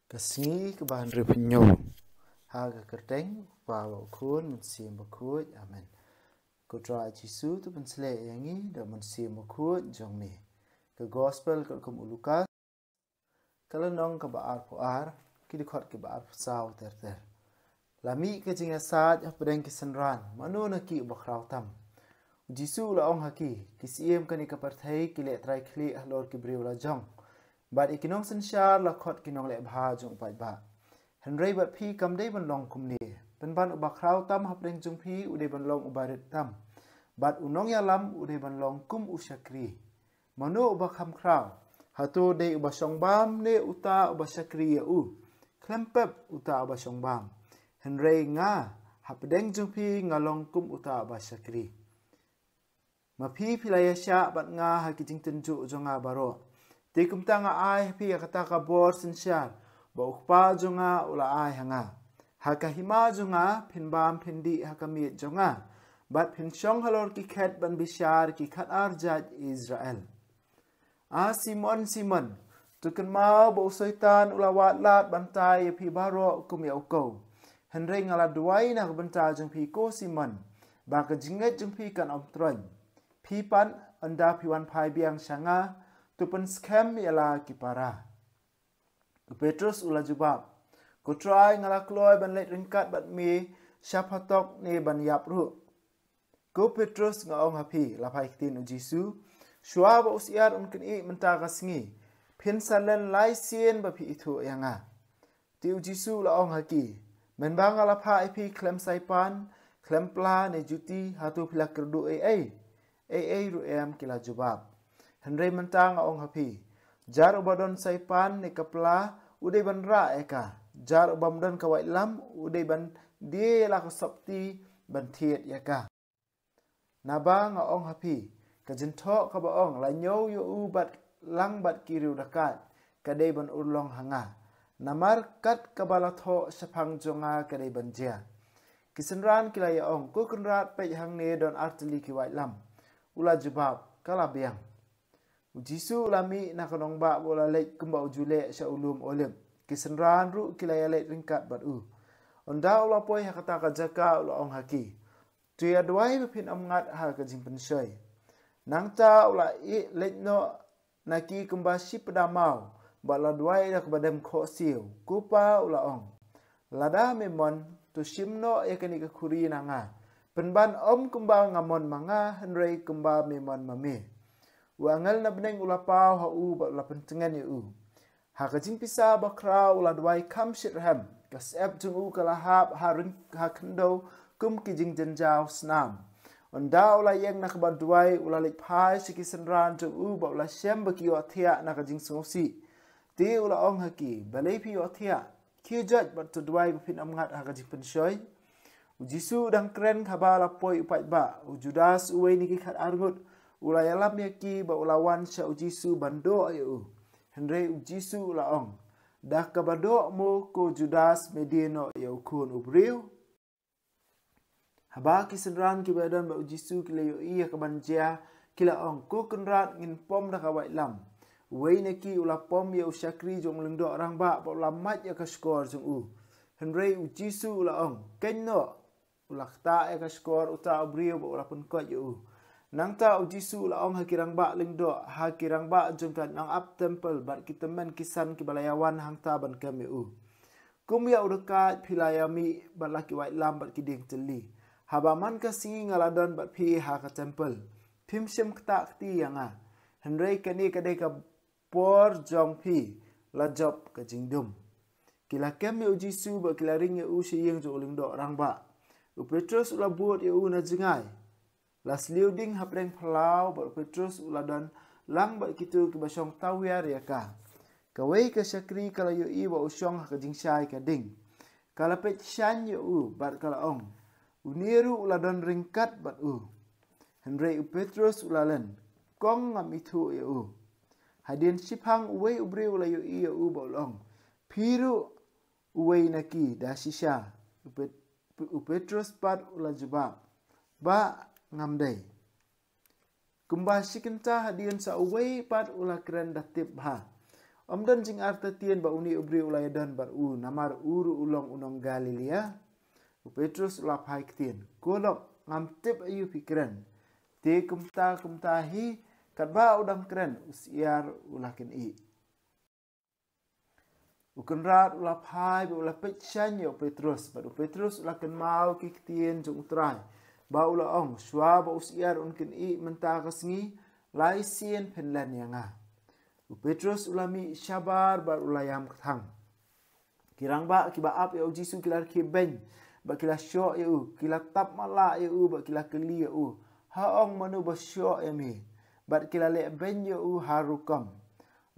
Kasngi kebahan revenyo haga kerteng bawa kun mensim bakut amen. Kutra Jisu tu pensele yangi da mensim bakut jong me. Ke gospel ke Lukas kalau nong ke baar puar ki dikot ke baar saw ter. Lami ke jinga saat ya pedeng kesenran manu na ki bakrau tam. Jisu la ong haki kisiem kani kaparthai ki le trai kli ahlor ki briu la jong. Bat ikinong sensyar la kot kinong le bha jong pai ba. Henry bat phi kam dei ban long kum ni. Ben ban uba krau tam hap deng jong phi ude ban long ubarit tam. Bat unong ya lam ude ban long kum usyakri. Mano uba kham krau. Hatu de uba syong bam ne uta uba syakri ya u. Klempep uta uba syong bam. Henry nga hap deng jong phi ngalong kum uta uba syakri. Ma phi pilaya sya bat nga hakijing tenju jonga baro. Ti kumta nga ai pi kata ka bor sinsyar ba ukpa jonga ula ai hanga haka hima jonga phinbam phindi hakamit jonga bat phinsyong halor ki khet ban bisyar ki khat arjat Israel Simon tukan mau ba usaitan ula wat lat bantai pi baro kum ya uko henry ngala duai na banta jong pi ko Simon ba ka jinget jong pi kan om tron pi pan anda pi wan pai biang shanga tupen scam yala kipara. Petrus ula jubab. Ku try ngala kloy ban let ringkat bat mi syapatok ni ban yap ru. Ku Petrus nga ong hapi lapai kitin u Jisu. Shua ba usiar unkin i mentaga singi. Pin salen lai sien ba pi itu yanga. Ti u Jisu la ong haki. Menbang alapa ipi klem saipan. Klem pla ni juti hatu pila kerdu ai ru em kila jubab. Henry mentang ong hapi. Jar ubadon saipan ni kapla udai ban ra eka. Jar ubamdon kawai lam udai ban dia la kasopti ban thiet yaka. Naba nga ong hapi. Kajento ka ba ong la nyow yu u bat lang bat kiriu dakat. Kadai ban ulong hanga. Namar kat kabala tho sapang jonga kadai ban jia. Kisenran kila ya ong ku kenrat pej hang ne don artili kiwai lam. Ula jubab kala biang. Jisu lami na kanong ba bola lek kumba ujule sya ulum olim. Kisenran ru kilaya lek ringkat bat u. Onda ula poi hakata ka jaka ula ong haki. Tuya duai bepin amngat ha ka jing pensyoy. Nang ta ula i lek no naki kumba si pedamau. Ba la duai da kubadem ko siu. Kupa ula ong. Lada memon tu simno ya kani ka kuri na nga. Penban om kumba ngamon manga henry kumba memon mami. Wangal na beneng ula pau ha u ba ula pentengan ya u. Ha kajing pisa ba krau ula duai kam shirham. Kasep jung u kalahap ha ring ha kendo kum kijing jenjau snam. Onda ula yang na kaba duai ula lik pai sikisenran jung u ba ula syem ba kiyo atia na kajing sungosi. Ti ula ong haki balai piyo atia. Kijat ba tu duai bapin amngat ha kajing pensyoy. Jisu dang keren kaba lapoi upat ba. Judas uwe niki khat argut. Ula yalam yaki ba ulawan sya ujisu bando ayu. Henry ujisu ula ong. Dah kabado mo ko Judas medino ya ukun ubriu. Haba kisenran ki badan ba ujisu kila yu iya kabanjia kila ong ko kenrat ngin pom dah kawai lam. Wei neki ula pom ya usyakri jong lengdo orang ba ula mat ya kaskor jong u. Henry ujisu ula ong. Kenno ula kta ya kaskor uta ubriu ba ula penkot yu. Nang ta ujisu la ong hakirang ba lingdo hakirang ba jongkat nang up temple bat kita men kisan ki balayawan hang ta ban kami u. Kum ya udekat pilayami bat laki wait lam bat kiding teli. Habaman ka singi ngaladon bat pi ha ka temple. Pim sim kta kti yanga. Henry kani kadai ka por jong pi la job ka jingdum. Kila kami ujisu bat kila ring ya u siyeng jo lingdo rang ba. U Petrus ula buat ya u na jengai. Las liuding hapreng pelau bat Petrus uladan lang bat kitu ke basyong tawiar ya ka. Kawai ke syakri kala yu i ba usyong ha kajing syai ka ding. Kala pet syan yu u bat kala ong. Uniru uladan ringkat bat u. Henry u Petrus ulalan. Kong ngam itu ya u. Hadin sipang uwe ubri ula yu i ya u ba ulong. Piru uwe naki dah sisya. U Petrus pat ula jubab. Ba ngamdai. Kumba sikenta hadian sa uway pat ula keren datip ha. dan jing arta tien ba uni ubri ulai dan bar namar uru ulong unong Galilea. Petrus ula pai ktien golok ngamtip ayu pikiran te kumta hi kat ba udang keren usiar ulakin i. Ukan rat ula pai ba ula pechan yo Petrus ba Petrus ulakan mau ki ktien jong utrai ba ula ong shwa ba usiar unkin i menta kasngi lai sien penlan yanga. Petrus ulami syabar bar ulayam kthang. Kirang ba kiba ap ya Jisu kilar kibeng ba kila syok ya kila tap mala ya ba kila keli ya haong manu ba syok ya mi ba kila le ben ya harukam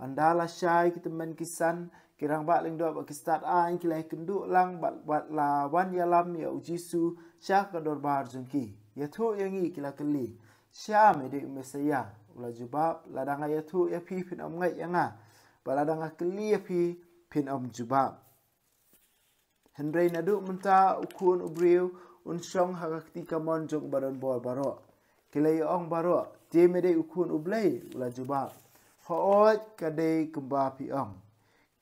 andala syai kita men kisan kirang ba ling do ba kistat ain kila kenduk lang ba lawan ya lam ya Jisu syak kador bar jengki ya thu yangi kila keli sya me de mesaya ula jubab ladang ya thu ya pi pin om ngai yanga ba ladang keli ya pi pin om jubab. Henry nadu menta ukun ubriu unsong hakakti kamon jong baron bor baro. Kilai ong baro temede ukun ublei ula juba. Hoot kadei kemba pi ong.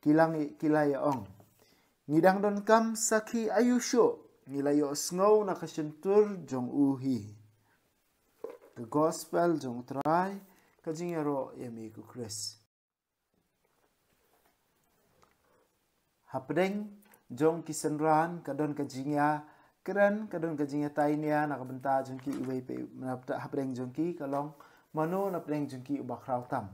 Kilai ong. Ngidang don kam saki ayusho. Ngilayo snow nakasentur jong uhi. The gospel jong try kajing yaro yami ku Chris. Hapdeng jong kisenran kadon kajingya keren kadon kajingya tainia nakabenta jongki iwei pe napta hapreng jongki kalong mano napreng jongki ubakrau tam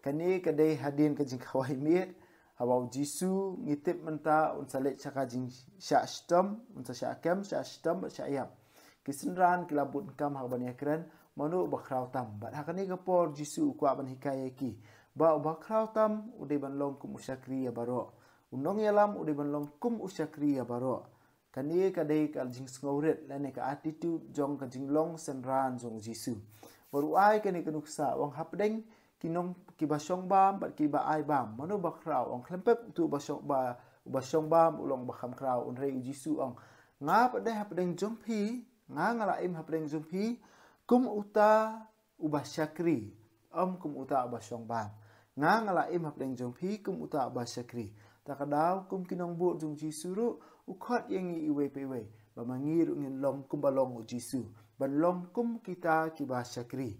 kani kadai hadin kajing kawai mit hawau Jisu ngitip menta unsalet chakajing sya stom unsa sya kem sya stom sya yap kisenran kilabut kam habania keren mano ubakrau tam bat hakani kapor Jisu kwa ban hikayaki ba ubakrau tam udai ban long kum usyakri ya baro unong yalam udah banlong kum usyakri ya baro kani kadai kaljing ngauret lane ka attitude jong kajing long senran jong Jisu baru ai kani kanuksa wang hapdeng kinong kibasong bam bat kiba ai bam mano bakrau ong klempep tu basong bam ulong bakam krau unrei Jisu ong nga padai hapdeng jong pi nga ngalaim hapdeng jong pi kum uta ubasyakri kum uta basong bam nga ngalaim hapdeng jong pi kum uta ubasyakri takadaw kum kinong bu jong Jisu ru ukot yang iwe pewe bamangir ngin long kum balong Jisu ban long kum kita kiba syakri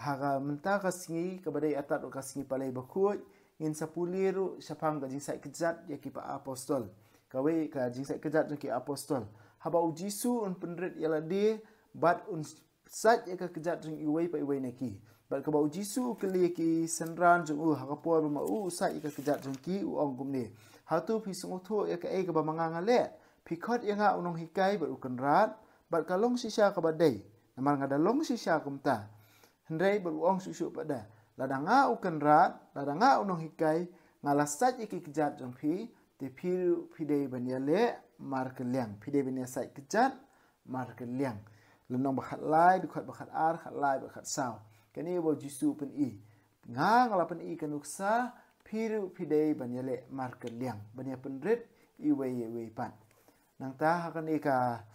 haga menta kasingi kabadai atat kasingi palai bakut ngin sapuliru syapang kajing sai kejat ya kipa apostol kawe kajing sai kejat jong ki apostol haba Jisu un penret yala de bat un sat ya kejat jong iwe pewe neki bat kabau Jisu keli ki senran jong hakapor ma usai ka kejat jong ki ong gumne hatu pi sungotho ya ka e ka bamanga le pikot ya nga unong hikai bat ukan rat bat kalong sisya ka badai namar ngada long sisya kumta hendrai bat ong susu pada ladanga ukan rat ladanga unong hikai ngalasat iki kejat jong pi ti piru pidei banya le mar kelyang pidei banya sai kejat mar kelyang lenong bakat lai dukat bakat ar khat lai bakat saw kani bo Jisu pen i nga ngala pen i kanuksa piru pidei banyale market liang banya penrit i wei pan nang ta hakani ka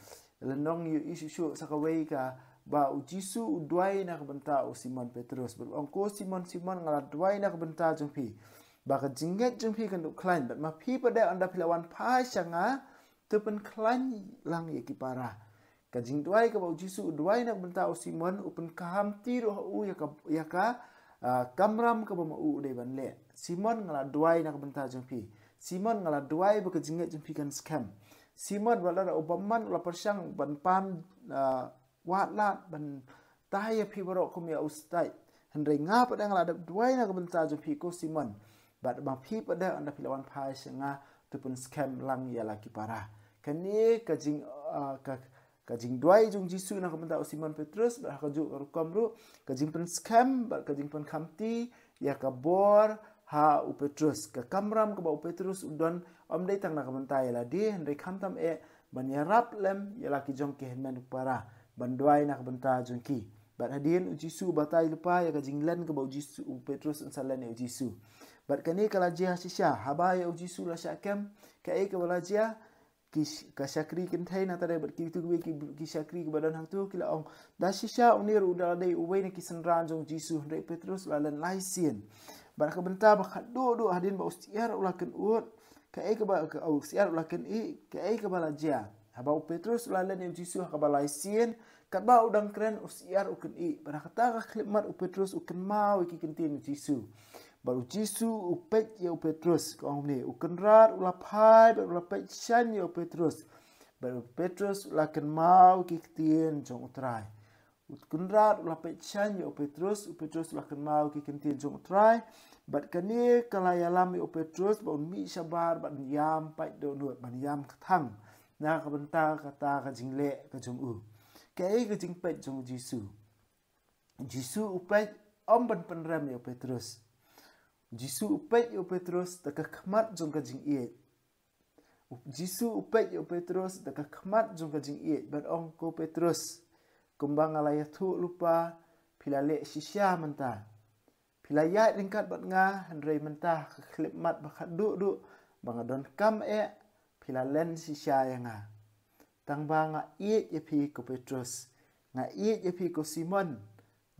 lenong yu isu sakawei ka ba Jisu udwai na kabenta o Simon Petrus berongko Simon ngala dwai na kabenta jengpi ba ka jinget jengpi kan klain bat ma pi pada anda pilawan pa syanga tepen klain lang ye kipara kajing duai ka bau Jisu duai nak benta o Simon upen kaham tiru hu ya ka kamram ka bama u de ban le Simon ngala duai nak benta jengpi Simon ngala duai ba kajinget jengpi kan scam Simon wala obaman la persang ban pan watlat ban tahaya pi baro kum ya ustai hendai nga pada ngala duai nak benta jengpi ko Simon bat ma pi pada anda pilawan pai senga tupun scam lang ya laki parah kani kajing kajing duai jong Jisu na kabenta o Simon Petrus ba kaju rukam ru kajing pen scam ba kajing pen kamti ya kabor ha u Petrus ka kamram ka ba u Petrus udon om dai tang na kabenta ya la di hendai kamtam banyarap lem ya laki jong ke henmen para banduai na kabenta jong ki ba hadin u Jisu batai lupa ya kajing len ka ba u Jisu u Petrus unsalan ya u Jisu bat kani kala jia sisya haba ya u Jisu la syakam ka ka wala jia ka syakri kentai na tare ber ki tu ki syakri ke badan hang tu kila ong da sisya unir udal dai uwei ni kisenran jong Jisu hendai Petrus lalan laisien Ba ka benta ba khadu hadin ba usiar ulakan ut ka ka ba ka usiar ulakan ka ka ba la ja haba Petrus ulalan yang Jisu ka ba laisien kat ba udang kren usiar ukan ba kata ka khlimat Petrus ukan mau ki kentin Jisu baru Jisu upet ya Petrus ka ni ukan rat ulapai ba ulapai chan ya Petrus baru Petrus ulakan mau ki kentin jong utrai kunrat ulapai chan ya Petrus ulakan mau ki kentin jong utrai bat kani kalayalam ya Petrus ba mi sabar ba yam pai do nuat ba yam thang na ka benta kata ka jingle ka jong ka jing pet jong Jisu upet ban penram ya Petrus Jisu upet ya Petrus ta ka khmat jong ka jing Jisu upet ya Petrus ta ka khmat jong ka jing ban ong ko Petrus kumbang alaya thu lupa pilale shisha menta pilayat lingkat bat nga handrei menta ka klip mat ba khadu bangadon kam pilalen shisha nga tangba nga ya pi ko Petrus nga ya pi ko Simon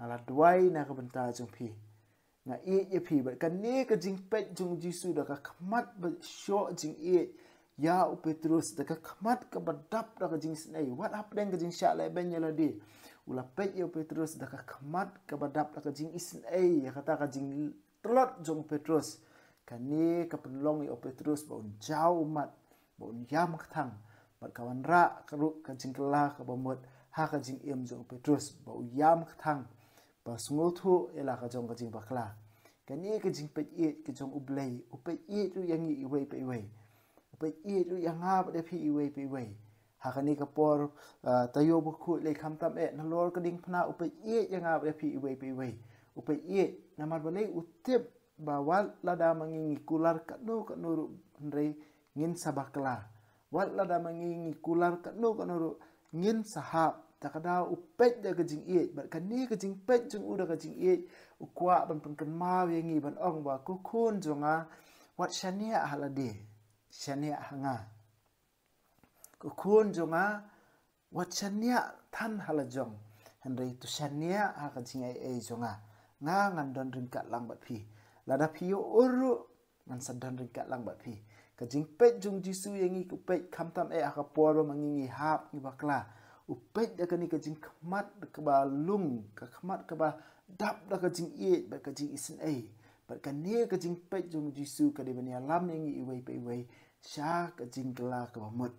ngala duai na ka benta jong pi nga ya pi ba kan ni ka jing pet jong Jisu da ka khmat ba sho jing ya Petrus da ka khmat ka badap da ka jing snai what happened ka jing sha la ben ya di ula pet ya Petrus da ka khmat ka badap da ka jing isnai ya kata ka jing telot jong Petrus kan ni ka penlong ya Petrus ba un jauh mat bon yam khang bat kawan ra karu ka jing kala ka bomot ha ka jing jong Petrus ba yam khang ba sngothu ela ka jong ka jing bakla kani ka jing pet ka jong ublei upet tu yang i wei pe wei upet tu yang ha ba de phi wei pe wei ha kani ka por tayo bu khu le kham tam na lor ka ding phna upet yang ha ba de phi wei pe wei upet namar ba le utip ba wal lada mangingi kular ka no ru ndrei ngin sabakla wat lada mangingi kular ka no ngin sahab takada upet da gajing bat kani gajing pet jung uda gajing ukwa ban pengken mau yangi ban ong ba ku kun jonga wat shania halade shania hanga ku kun jonga wat shania tan halajong handai tu shania ha gajing jonga nga ngandon ringkat lang bat pi lada pio uru man sadan ringkat lang bat pi kajing pet jung Jisu yangi ku pet kamtam akapor mangingi hap ni bakla upet da kani kajing khmat ka ba lung ka khmat ka ba dap da kajing ba kajing isen ba kani kajing pet jung Jisu ka de bani alam yangi iwei pe iwei sha kajing kala ka ba mut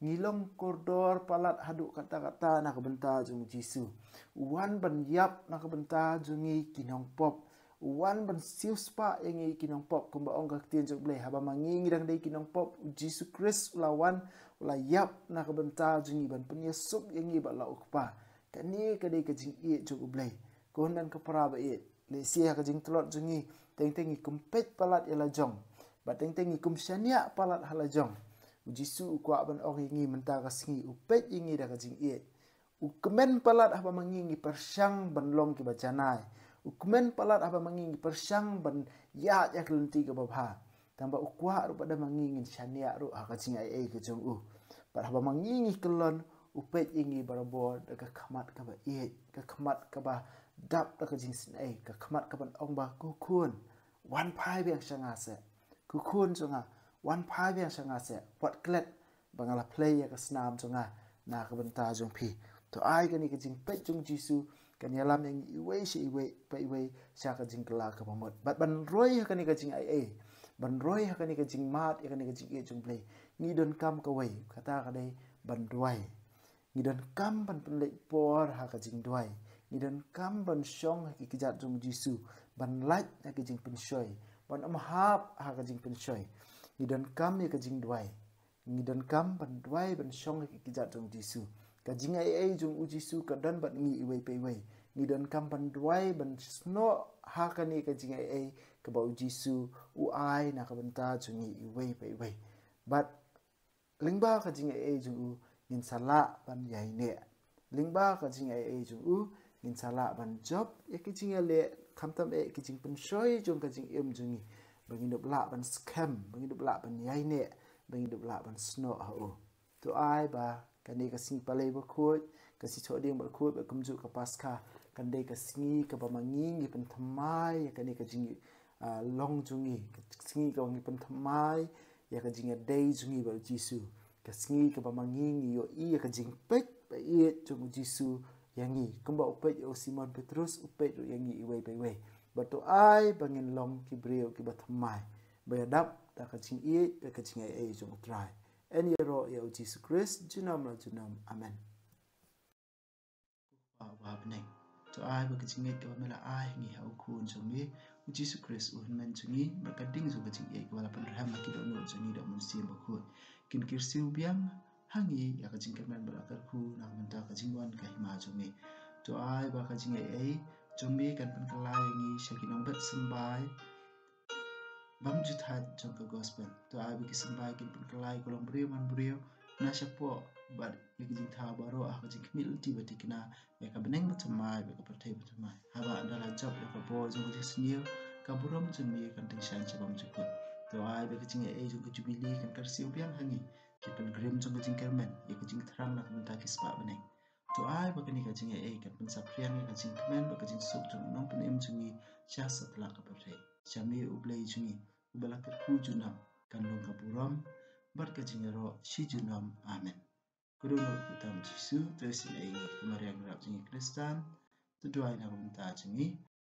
ngilong kordor palat haduk kata-kata na ka benta jung Jisu wan ban yap na ka benta jungi kinong pop wan ban siu spa yang kinong pop kumba ong ka tien jok blai haba mangingi dang dei kinong pop Jisu Christ ulawan ula yap na ka benta jungi ban punya sup yang ba la ukpa kani ka dei ka jing jok blai ko nan ka para ba le sia ka jing tlot jungi teng kumpet palat ela jong ba teng kum shania palat hala jong Jisu kwa ban ong yangi menta ka singi upet yangi da ka jing ukmen palat haba mangingi persyang ban long ki bacanai ukmen palat apa mangingi persyang ban ya kelenti ke babha tamba ukwa ru pada mangingin shania ru ha ka jing ke jong pada apa mangingi kelon upet ingi barabor da ka khamat ka ba ka khamat ka ba dap da ka jing sinai ka khamat ka ban ong ba ku kun wan phai beng shanga se ku kun jonga wan phai beng shanga se pot klet bangala play ya ka snam jonga na ka benta jong pi to ai ka ni ka jing pet jong Jisu kan yalam yang iwei pa iwei sya ka jing kala ka pamot bat ban roi ka ni ka jing ban roi ka ni ka jing mat ka ni ka jing jung play ni don kam ka wei kata ka dei ban roi ni don kam ban penlek por ha ka jing doi ni don kam ban shong ki kijat jung Jisu ban lait ha ka jing pen shoi ban am hap ha ka jing pen shoi ni don kam ni ka jing doi ni don kam ban doi ban shong ki kijat jung Jisu ka jing jung Jisu ka dan bat ngi iwei pe iwei ni don kam ban doi ban sno ha ka ni ka jing ka ba Jisu ai na ka benta jung iwei pe iwei bat lingba ka jing jung ngin sala ban yai ne lingba ka jing jung ngin sala ban job ki jing le kamtam ki jing pen shoi jung ka jing jungi bangin dop la ban scam bangin dop la ban yai ne bangin dop la ban sno ha to ai ba kan dei ka sing palai ba khot ka si choding ba khot ba kumju ka paska kan dei ka singi ka ba mangi ngi pen thamai kan dei ka jing long jungi singi ka wangi pentamai ya ka jinga day jungi ba Jisu ka singi ka bamangi yo i ka jing pet ba i jungu Jisu yangi kamba upet o Simon Petrus upet yangi iwei bai wei ba to ai bangin long ki brio ki batamai ba ya dap ta ka jing i ka jing ai jungu try en yero ya Jisu Christ junam la junam amen ba beneng to ai ba ka jing ai ka mela ai ngi hau kun jungi Jisu Christ men jungi berkading so kecing ai wala penraham ki do no jungi do musim bakut kin kirsiu biang hangi ya kecing kemen berakar ku nak menta kecing wan ka hima jungi to ai ba kecing ai jungi kan pen kelai ngi syakinong bet sembai bam juthat jong ka gospel to ai ba ki sembai kin pen kelai kolong brio man brio na syapo bar ya kecing tha baro ah kecing kemil ti batikna ya ka beneng betamai ba ka pertai betamai haba adalah job ya ka bo jong ka senior kaburam jungi kan ting shan chabam cukup to ai be kecing ai jong jubili kan kersiu biang hangi kipen grim jong kecing kermen ya kecing terang nak minta kispa beneng to ai ba kini kecing ai kan pen sapriang ya kecing kemen ba kecing suk jong nong pen em jungi sya setelah ka pertai jami ublei jungi ubala ku junam kan long kaburam bar kecing ro si junam amen kudono utam Jisu tesin ai kemariang rap jungi Kristan tu doai nak minta jungi